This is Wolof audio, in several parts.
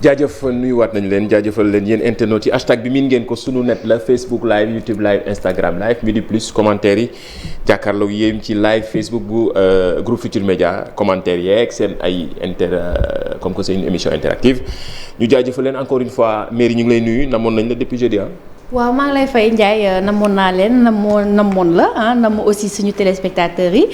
jaajëf nuyuwaat nañu leen jaajëfal leen yéen internautes yi hashtag bi miin ngeen ko sunu net la Facebook live YouTube live Instagram live Midi Plus commentaire yi jàkkaarloo yéen ci live Facebook bu groupe Futurs Médias commentaire yeeg seen ay comme que c'est une émission interactive ñu jaajëfal leen encore une fois Merry ñu ngi lay nuyu namoon nañ la depuis jeudi waaw maa ngi lay fay Ndiaye namoon naa leen namoon la nam aussi suñu téléspectateurs yi.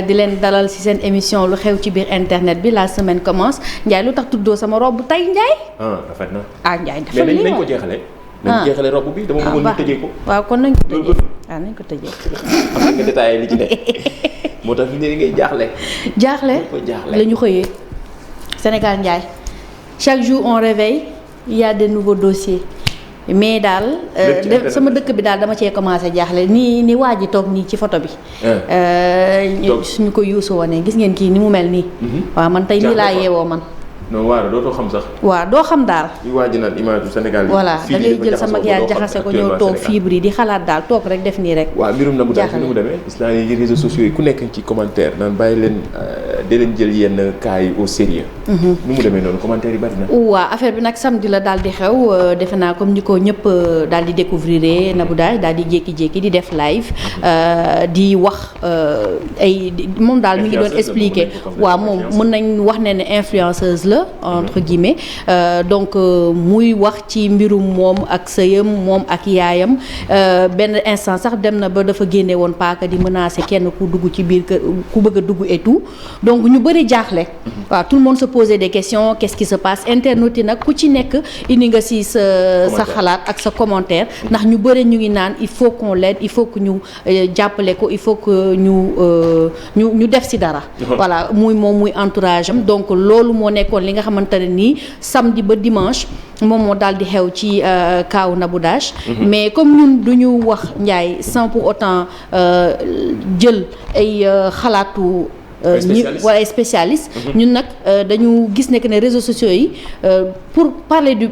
di leen dalal ci seen émission lu xew ci biir internet bi la semaine commence Ndiaye lu tax tuddoo sama robe tey Ndiaye. rafet na. Ndiaye dafa lii mais nañ ko jeexalee. nañ jeexalee robe bi dama bëggoon ñu tëjee ko. waaw kon nañ ko tëjee nañ ko tëjee. xam nga détaillé li ci nekk moo tax fi ne ngay jaaxle. jaaxle la ñu xëyee Sénégal Ndiaye chaque jour on réveille il y a de nouveaux dossiers. mais daal sama dëkk bi daal dama cee commencé jaaxle ni waa ji toog nii ci photo bi. suñu ko yuusu woonee gis ngeen kii ni mu mel nii. waaw man tey nii laa yeewoo man. non waaw dootoo xam sax. waaw doo xam daal. li waa ji naan image du Sénégal bi. voilà da ngay jël sa maquillage jaxase ko ñëw toog fibre yi di xalaat daal toog rek def nii rek. waaw mbirum na mu daal fi mu demee gis naa ne réseaux sociaux yi ku nekk ci commentaire naan bàyyi leen di leen jël yenn cas yi au sérieux. nu mu demee noonu commentaire yi bari na. waaw affaire bi nag samedi la daal di xew defe naa comme ni ko ñëpp daal di découvrir Nabou Dash daal di jékki-jékki di def live di wax ay moom daal mi ngi doon expliquer waaw moom mën nañ wax ne influenceuse la entre guillemets donc muy wax ci mbirum moom ak sëyam moom ak yaayam benn instant sax dem na ba dafa génne woon paaka di menacer kenn ku dugg ci biir kër ku bëgg a dugg et tout donc ñu bëri jaaxle waaw tout le monde se posait des questions qu'est-ce qui se passe internautes yi nag ku ci nekk indi nga si sa xalaat ak sa commentaire ndax ñu bëri ñu ngi naan il faut qu'on l'aide il faut que ñu jàppale ko il faut que ñu def si dara voilà muy moom muy entourage am donc loolu moo nekkoon li nga xamante ne nii samedi ba dimanche moom moo daal di xew ci kaaw Nabou Dash mais comme ñun du ñu wax Ndiaye sans pour autant jël ay xalaatu wala ay spécialiste ñun nag dañu gis ne que ne réseaux sociaux yi pour parler du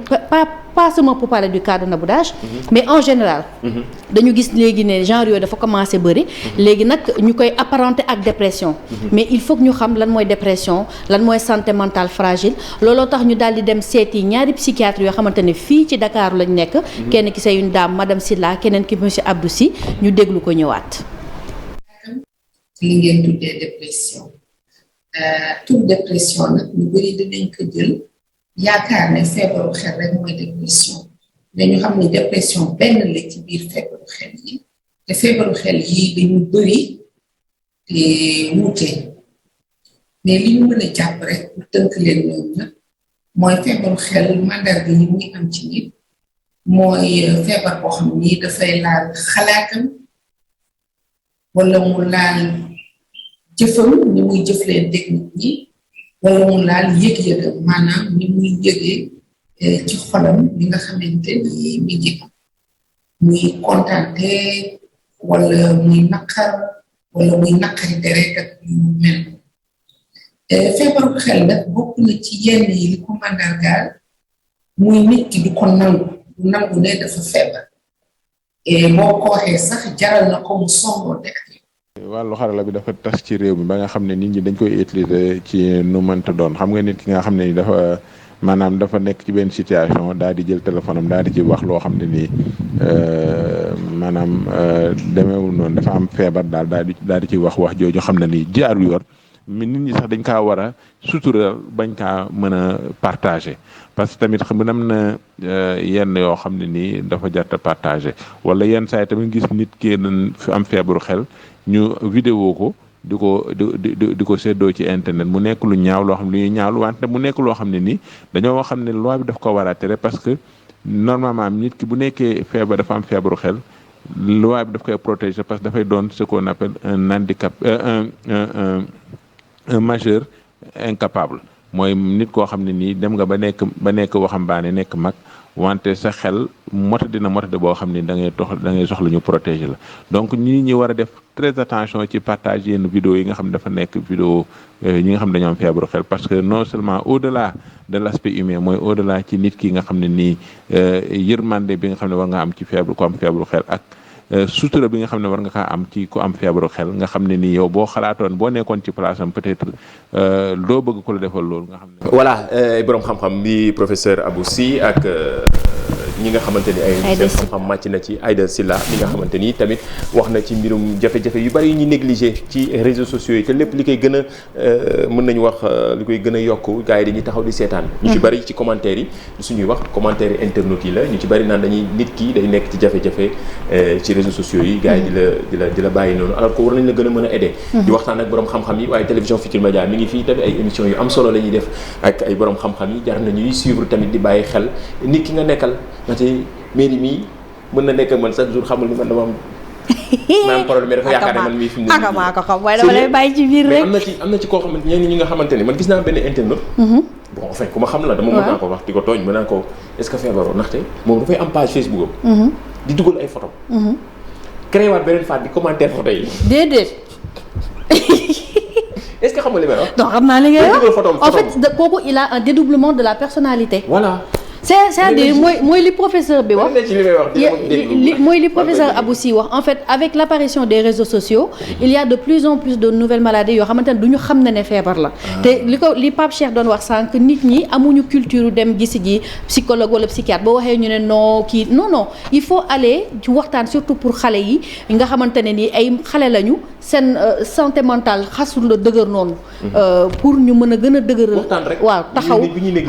pas seulement pour parler du cas de Nabou Dash mais en général dañu gis léegi ne genre yooyu dafa commencé bëri léegi nag ñu koy apparenté ak dépression mais il faut que ñu xam lan mooy dépression lan mooy santé mentale fragile looloo tax ñu daal di dem seeti ñaari psychiatre yoo xamante ne fii ci Dakar lañ nekk kenn ki c'est une dame madame Sylla keneen ki monsieur Abdou Sy ñu déglu ko ñëwaat. li ngeen tuddee dépression tout dépression nag ñu bëri dinañ ko jël yaakaar ne feebaru xel rek mooy dépression mais ñu xam ne dépression benn la ci biir feebaru xel yi te feebaru xel yi dañu bëri te wuute mais li ñu mën a jàpp rek pour tënk leen ñoom nag mooy feebaru xel mandarga yi muy am ci nit mooy feebar boo xam ni dafay laal xalaatam wala mu laal jëfam ni muy jëfleen technique ñi wala mu laal yëg-yëgam maanaam ni muy yëgee ci xolam li nga xamante ni mi ngi am muy kontante wala muy naqar wala muy naqari deret ak yu mel feebaru xel nag bokk na ci yenn yi li ko mandargaal muy nit ki du ko nangu ne dafa feebar boo ko waxee sax jaral na ko mu songoonte ak wàllu xarala bi dafa tas ci réew mi ba nga xam ne nit ñi dañ koy utiliser ci nu mënta doon xam nga nit ki nga xam ne ni dafa maanaam dafa nekk ci benn situation daal di jël téléphone am daal di ci wax loo xam ne nii maanaam demeewul noonu dafa am feebar daal di ci wax jooju xam ne nii jaarul yoon mais nit ñi sax dañ kaa war a sutural bañ kaa mën a partager parce que tamit xam am na yenn yoo xam ne nii dafa jarta partager wala yenn saa yi tamit gis nit ki am feebaru xel ñu vidéo ko di ko séddoo ci internet mu nekk lu ñaaw loo xam ne lu ñuy ñaawlu wante mu nekk loo xam ne nii dañoo xam ne loi bi daf ko war a tere parce que normalement nit ki bu nekkee feebar dafa am feebaru xel loi bi daf koy protéger parce que dafay doon ce qu'on appelle un handicap un majeur incapable mooy nit koo xam ne nii dem nga ba nekk waxambaane nekk mag wante sa xel motadi boo xam ne da ngay soxla ñu protéger la donc ñi war a def très attention ci partage yenn vidéo yi nga xam ne dafa nekk vidéo ñi nga xam ne dañoo am feebaru xel parce que non seulement au-delà de l'aspect humain mooy au-delà ci nit ki nga xam ne nii yërmande bi nga xam ne war nga am ci ko am feebaru xel ak sutura bi nga xam ne war nga kaa am ci ku am feebaru xel nga xam ne nii yow boo xalaatoon boo nekkoon ci place am peut-être doo bëgg ko la defal loolu nga xam ne. voilà borom xam-xam bi professeur Abou Sy ak ñi nga xamante ni ay seen xam-xam màcc na ci Aïda Sylla li nga xamante ni tamit wax na ci mbirum jafe-jafe yu bari yu ñu négligé ci réseaux sociaux yi te lépp li koy gën a mën nañu wax li koy gën a yokk gars yi dañuy taxaw di seetaan ñu ci bari ci commentaire yi suñuy wax commentaire yi internautes yi la ñu ci bari naan dañuy nit ki day nekk ci jafe-jafe ci réseaux sociaux yi gars yi di la bàyyi noonu alors que war nañ la gën a mën a aider di waxtaan ak borom xam-xam yi waaye télévision Futurs Médias mi ngi fii tamit ay émissions yu am solo la ñuy def ak ay borom xam-xam yi jar na ñuy suivre tamit di bàyyi xel nit ki nga nekkal ndaxte mairie mii mën na nekk man chaque jour xamul ni man dama am problème mais dafa yaakaar ne man mii fi mu ne maa ko xam waaye dama lay bàyyi ci biir rek am na ci koo xamante ñenn ñi nga xamante ne man gis naa benn internaute bon enfin ku ma xam la dama mën naa ko wax di ko tooñ mën naa ko est-ce que feebaroo ndaxte moom dafay am page Facebook am di dugal ay photo créé waat beneen faat di commentaire photo yi déedéet est-ce que xam nga li may wax non xam naa li ngay wax en fait kooku il a un dédoublement de la personnalité voilà c'est-à-dire mooy li professeur bi wax mooy li professeur Abou Sy wax en fait avec l'apparition des réseaux sociaux il y a de plus en plus de nouvelles maladies yoo xamante ne du ñu xam ne feebar la te li Pape Cheikh doon wax sànq nit ñi amuñu culture dem gisi ji psychologue wala psychiatre boo waxee ñu ne non il faut aller ci waxtaan surtout pour xale yi nga xamante ne ni ay xale lañu seen santé mentale xasul la dëgër noonu pour ñu mën a gën a dëgëral waaw taxaw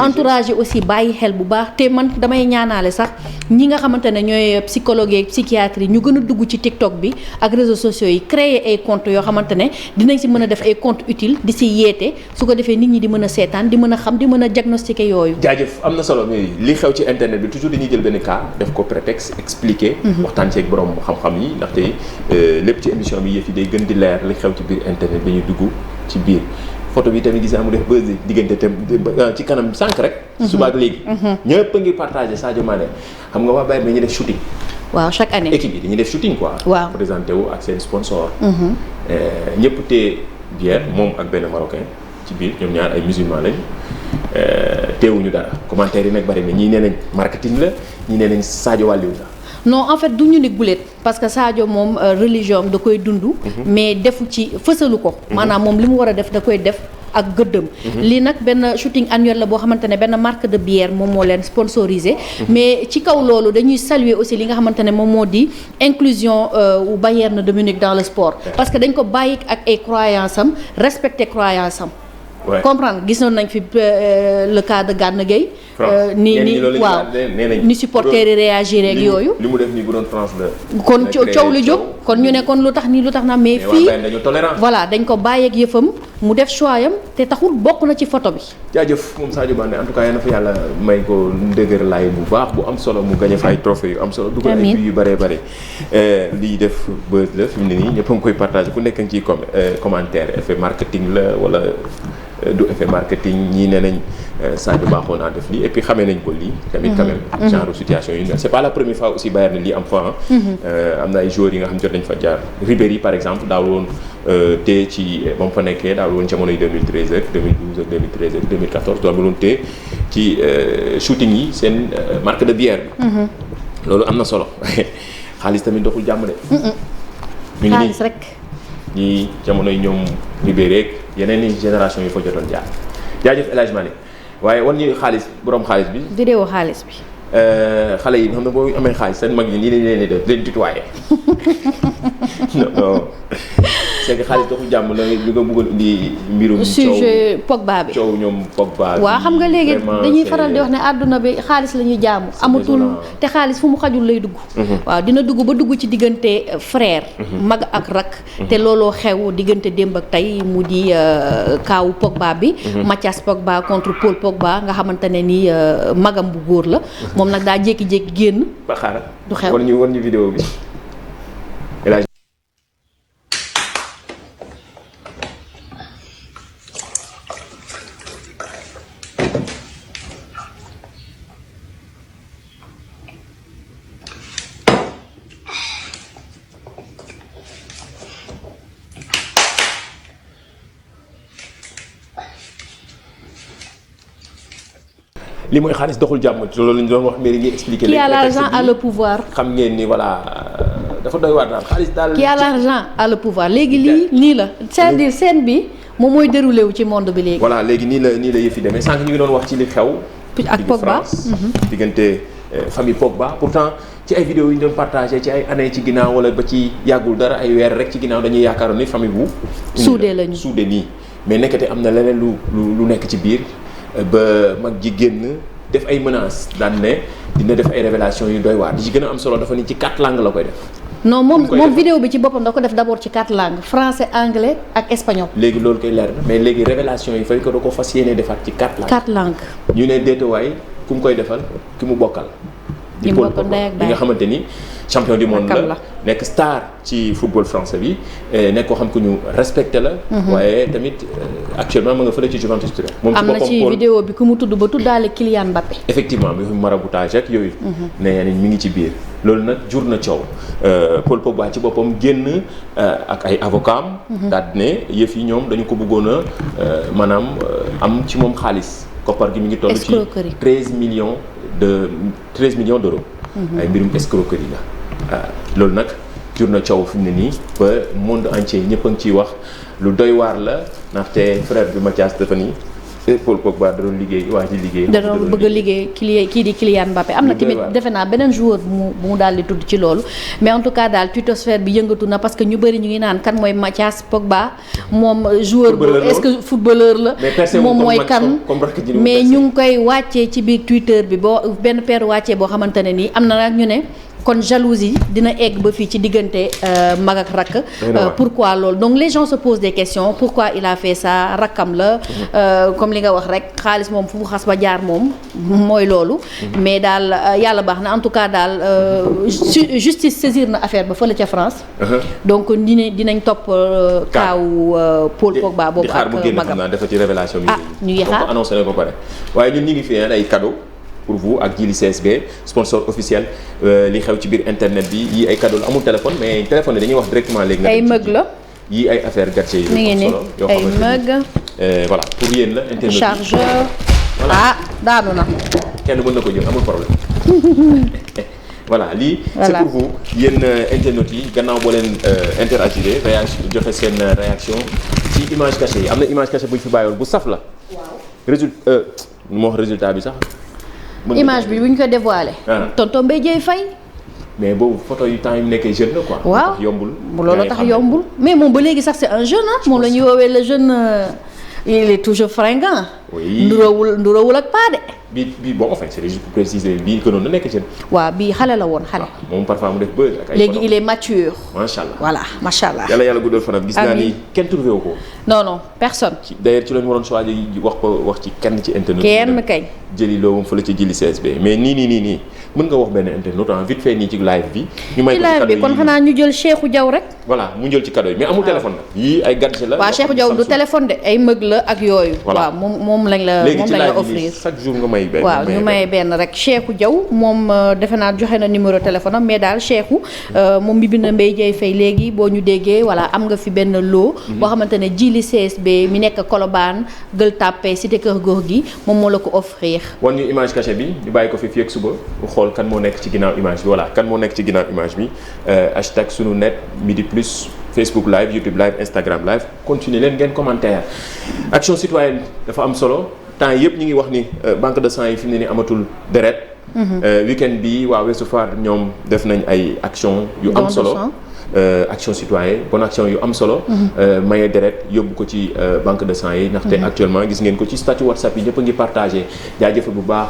entourage aussi bàyyi xel bu baax te man damay ñaanaale sax ñi nga xamante ne ñooy psychologue et psychiatre yi ñu gën a dugg ci TikTok bi ak réseaux sociaux yi créer ay comptes yoo xamante ne dinañ si mën a def ay comptes utiles di si yeete su ko defee nit ñi di mën a seetaan di mën a xam di mën a diagnostiquer yooyu. jaajëf am na solo mais li xew ci internet bi toujours dañuy jël benn cas def ko prétexte expliquer. waxtaan ci ak borom xam-xam yi ndaxte lépp ci émission bi yëf yi day gën di leer li xew ci biir internet bi ñu dugg ci biir. photo bi tamit gis naa mu def buzz diggante ci kanam sànq rek. suba ak léegi. ñëpp a ngi partagé Sadio Mané xam nga waa Bayern dañuy def shooting. waaw chaque année équipe yi dañuy def shooting quoi. waaw présenté wu ak seen sponsor. ñëpp te bière moom ak benn marocain ci biir ñoom ñaar ay musulman lañ teewuñu dara commentaire yi nag bari na ñii nee nañ marketing la ñii nee nañ Sadio wàlliwu la. non en fait du ñu ni guléet parce que Sadio moom religion da koy dund mais defu ci fësalu ko maanaam moom li mu war a def da koy def ak gëddëm lii nag benn shooting annuel la boo xamante ne benn marque de bière moom moo leen sponsorisé mais ci kaw loolu dañuy saluer aussi li nga xamante ne moom moo di inclusion u Bayern de Munich dans le sport parce que dañ ko bàyyi ak ay croyance am respecter croyance am comprendre gisoon nañ fi le cas de Gana Gueye ni waaw ni supporters yi réagir ak yooyu li mu def nii bu doon France la kon coow lu jóg kon ñu ne kon lu tax na mais fii voilà dañ ko bàyyi ak yëfam mu def choix am te taxul bokk na ci photo bi jaajëf moom Sadio Mané en tout cas yal na fa yàlla may ko ndëgër laay bu baax bu am solo mu gagné fa ay trophée yu am solo dugal ay yu bëree bëri lii def buzz la fi mu ne nii ñëpp a ngi koy partagé ku nekk ci commentaire effet marketing la wala du effet marketing ñii nee nañ Sadio baaxoo naa def lii et puis xamee nañ ko lii tamit quand même genre situation yi c'est pas la première fois aussi Bayern ne lii am fa am na ay joueurs yi nga xam jot nañ fa jaar Ribéry par exemple daawul woon te ci ba mu fa nekkee daawul woon jamonoy 2013 ak 2012 ak 2013 ak 2014 daawul woon te ci shooting yi seen marque de bière bi loolu am na solo xaalis tamit doxul jàmm de ñu ngi xaalis rek ñii jamonoy ñoom Ribéry ak yeneen i génération yi fa jotoon jaar jaajëf El Hadj Malick waaye wan ñu xaalis borom xaalis bi. vidéo xaalis bi. xale yi xam ne boo amee xaalis seen mag yi nii lañ leen di def leen tutoyer non c'est que xaalis doxul jàmm la li nga bëggoon indi mbirum. sujet Pogba bi coow ñoom Pogba bi. waaw xam nga léegi dañuy faral di wax ne àdduna bi xaalis la ñuy jaamu. amatul te xaalis fu mu xajul lay dugg. waaw dina dugg ba dugg ci diggante frère. mag ak rak. te looloo xew diggante démb ak tey mu di kaawu Pogba bi. Mathias Pogba contre Paul Pogba nga xamante ne ni magam bu góor la. moom nag daa jékki-jékki génn. ba xaaral du xew war ñu vidéo bi. li mooy xaalis doxul jàmm loolu la ñu doon wax mais li ngi expliqué. qui a l'argent a le pouvoir. xam ngeen ni voilà dafa doy waar daal xaalis daal. qui a l'argent a le pouvoir léegi lii nii la c'est-à-dire scène bi moom mooy déroulé wu ci monde bi léegi. voilà léegi nii la yëf yi demee sànq ñu ngi doon wax ci li xew. ak Pogba diggante famille Pogba pourtant ci ay vidéos yi ñu doon partagé ci ay années ci ginnaaw wala ba ci yàggul dara ay weer rek ci ginnaaw dañuy yaakaaroon ni famille bu. suudee lañu suudee nii mais nekkate am na leneen lu nekk ci biir ba mag ji génn def ay menaces daan ne dina def ay révélations yu doy waar di ci gën a am solo dafa ni ci 4 langues la koy def. non moom vidéo bi ci boppam da ko def d'abord ci 4 langues français anglais ak espagnol. léegi loolu koy leer na mais léegi révélation yi fay ko da ko fas yéene defaat ci 4 langues. 4 langues. ñu ne déetuwaay ku mu koy defal ki mu bokkal. di Paul Pogba bi nga xamante ni champion du monde la nekk star ci football français bi nekk koo xam ku ñu respecté la. waaye tamit actuellement ma nga fële ci Juventus Turin. moom ci am na ci vidéo bi ku mu tudd ba tuddaale Kylian Mbappé. effectivement bi maraboutage ak yooyu. nee nañ mi ngi ci biir. loolu nag jur na coow Paul Pogba ci boppam génn ak ay avocats am. daal ne yëf yi ñoom dañu ko bëggoon a maanaam am ci moom xaalis. koppar gi mi ngi toll ci 13 millions d'euros. ay mbirum escroquerie la. loolu nag jur na coow fi mu ne nii ba monde entier ñëpp a ngi ciy wax lu doy waar la ndaxte frère bi Mathias dafa ni Paul Pogba da doon liggéey waa ji liggéey. da doon bëgg a liggéey kii di Kylian Mbappé am na tamit defe naa beneen joueur bu mu daal di tudd ci loolu mais en tout cas daal twittosphère bi yëngatu na parce que ñu bëri ñu ngi naan kan mooy Mathias Pogba moom joueur bu est-ce que footballeur la moom mooy kan mais ñu ngi koy wàccee ci biir Twitter bi boo benn paire wàccee boo xamante ne nii am na nag ñu ne kon jalousie dina egg ba fii ci diggante mag ak rakk. Pourquoi loolu donc les gens se posent des questions pourquoi il a fait ça rakkam la comme li nga wax rek xaalis moom fu mu xas ba jaar moom mooy loolu. mais daal yàlla baax na en tout cas daal justice saisir na affaire ba fële ca France. donc dinañ topp kaawu Paul Pogba boobu ak magam. di xaar mu génn xam naa dafa ci révélation bi. ñu ngi xaar annoncé na ko pare waaye ñun ñu ngi fi ay cadeau. pour vous ak Jili CSB sponsor officiel li xew ci biir internet bi yii ay cadeau amul téléphone mais téléphone yi dañuy wax directement léegi. ay mug la yii ay affaire gadget yi. mi ngi nii ay mug. voilà pour yéen la. internet chargeur. voilà daanu na. kenn mën na ko jël amul problème. voilà lii. c'est pour vous yéen internautes yi gannaaw boo leen interagir réaction joxe seen réaction ci image cachée yi am na image cachée bu ñu fi bàyyoon bu saf la. waaw moo wax résultat bi sax. image bi bu ñu ko dévoilé. tonton Mbaye Dieye Faye. mais boobu photo yu temps yi mu nekkee jeune la quoi. waaw yombul. loolu tax yombul mais moom ba léegi sax c'est un jeune ah moom la ñuy woowee le jeune il est toujours fringant. oui nduroowul ak pas de. bii bon enfin c'est juste pour préciser bii que noonu la nekk jeune. waaw bii xale la woon xale. moom parfois mu def buzz ak ay léegi il est mature. macha allah voilà macha allah. yàlla guddal fanam gis naa ni kenn trouvé wu ko. non personne. d'ailleurs ci lañu waroon choisir wax ci kenn ci internet. kenn kañ. jëli loo moom fële ci Jili CSB mais nii mën nga wax benn internet vite fait nii ci live bi. ñu may ko ci cadeau yi kon xanaa ñu jël Cheikhou Diaw rek. voilà mu jël ci cadeau yi mais amul téléphone la. yii ay gadget la. waaw Cheikhou Diaw du téléphone de ay mëg la ak yooyu. voilà waaw moom lañ la offrir. chaque jour nga may benn. waaw ñu may benn rek Cheikhou Diaw moom defe naa joxe na numéro téléphone am mais daal Cheikhou moom mi bind Mbaye Dieye Faye léegi boo ñu déggee voilà am nga fi benn lot. boo xamante ne Jili CSB mi nekk Colobane Gueule Tapée Cité Kër Gorgui moom moo la ko offrir. wan ñu image cachée bi ñu bàyyi ko fi fii ak suba mu xool kan moo nekk ci ginnaaw image bi voilà kan moo nekk ci ginnaaw image bi hashtag sunu net midi plus Facebook live YouTube live Instagram live continuer leen ngeen commentaire action citoyenne dafa am solo temps yëpp ñu ngi wax ni banque de sang yi fi mu ne ni amatul deret weekend bi waa Ouest Foire ñoom def nañ ay action yu am solo action citoyenne bonne action yu am solo maye deret yóbbu ko ci banque de sang yi ndaxte actuellement gis ngeen ko ci statut WhatsApp yi ñëpp a ngi partagé jaajëfal bu baax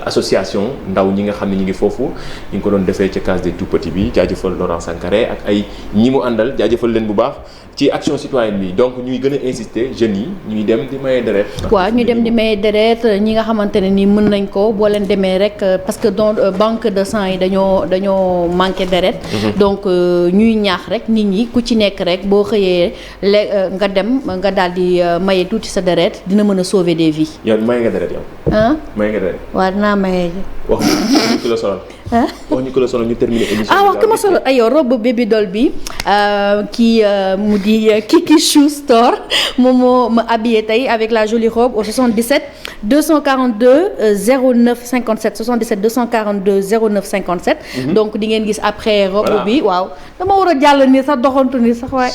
association ndaw ñi nga xam ne ñu ngi foofu ñu ngi ko doon defee ca case des tout petits bi jaajëfal Laurent Sankaré ak ay ñi mu àndal jaajëfal leen bu baax ci action citoyenne bi donc ñuy gën a insister jeunes yi ñuy dem di maye deret. waaw ñu dem di maye deret ñi nga xamante ne ni mën nañ ko boo leen demee rek parce que donc banque de sang yi dañoo manqué deret donc ñuy ñaax rek nit ñi ku ci nekk rek boo xëyee nga dem nga daal di maye tuuti sa deret dina mën a sauver des vies. yow maye nga deret yow. ah maye nga deret. waaw dinaa maye. wax nga la solal. wax ñu ko la solo ñu terminer émission wax ko ma solo aywa robe baby doll bi kii mu di Kiki Shoe Store moom moo ma habillé tey avec la jolie robe au 77 242 09 57 77 242 09 57. donc di ngeen gis après robe bi waaw dama war a jàll nii sax doxantu nii sax waaye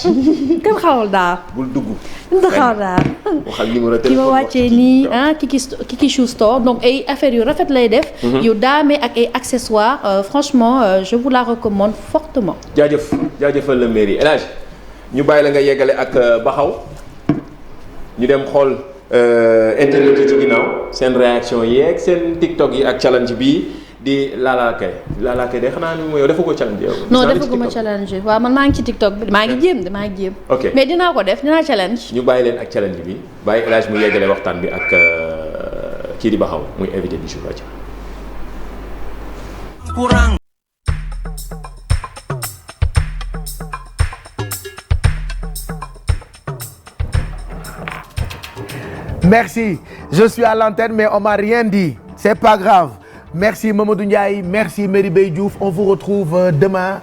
kenn xawal daal. bul dugg. kenn xawal daal. waxal numéro téléphone ki ma wàccee nii Kiki Shoe Store donc ay affaires yu rafet lay def. yu daame ak ay accessoires franchement je vous la recommande fortement. jaajëfal la mairie El Hadj ñu bàyyi la nga yeggale ak Baxaw ñu dem xool internet yi ci ginnaaw seen réaction yeeg seen TikTok yi ak challenge bii di Lala Kay de xanaa ni mo yow dafa ko challenge yow. non dafa ko ma challenge waaw man maa ngi ci TikTok bi maa ngi jéem. ok mais dinaa ko def dinaa challenge. ñu bàyyi leen ak challenge bi bàyyi El Hadj mu yeggale waxtaan bi ak kii di Baxaw muy invité du jour la. Merci, je suis à l'antenne mais on m'a rien dit, c'est pas grave. Merci Mamadou Ndiaye, merci Merry Beye Diouf, on vous retrouve demain